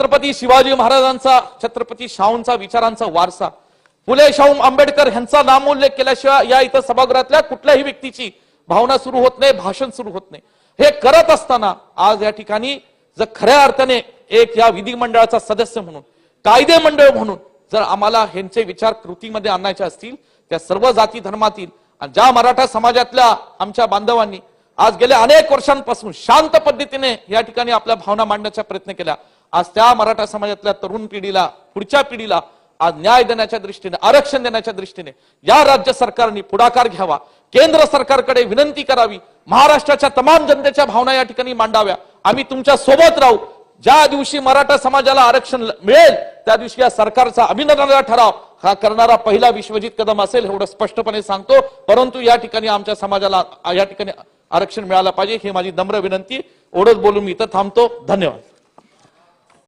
छत्रपती शिवाजी महाराजांचा, छत्रपती शाहूंचा विचारांचा वारसा, फुले शाहू आंबेडकर यांचा नामोल्लेख केल्याशिवाय या इथं सभागृहातल्या कुठल्याही व्यक्तीची भावना सुरू होत नाही, भाषण सुरू होत नाही। हे करत असताना आज या ठिकाणी जर खऱ्या अर्थाने एक या विधिमंडळाचा सदस्य म्हणून, कायदे मंडळ म्हणून जर आम्हाला ह्यांचे विचार कृतीमध्ये आणायचे असतील, त्या सर्व जाती धर्मातील आणि ज्या मराठा समाजातल्या आमच्या बांधवांनी आज गेल्या अनेक वर्षांपासून शांत पद्धतीने या ठिकाणी आपल्या भावना मांडण्याचा प्रयत्न केला, आज त्या मराठा समाजातल्या तरुण पिढीला, पुढच्या पिढीला आज न्याय देण्याच्या दृष्टीने, आरक्षण देण्याच्या दृष्टीने या राज्य सरकारने पुढाकार घ्यावा, केंद्र सरकारकडे विनंती करावी, महाराष्ट्राच्या तमाम जनतेच्या भावना या ठिकाणी मांडाव्या। आम्ही तुमच्या सोबत राहू। ज्या दिवशी मराठा समाजाला आरक्षण मिळेल त्या दिवशी या सरकारचा अभिनंदनाचा ठराव हा करणारा पहिला विश्वजित कदम असेल, एवढं स्पष्टपणे सांगतो। परंतु या ठिकाणी आमच्या समाजाला या ठिकाणी आरक्षण मिळालं पाहिजे, ही माझी नम्र विनंती। एवढंच बोलून मी इथं थांबतो। धन्यवाद।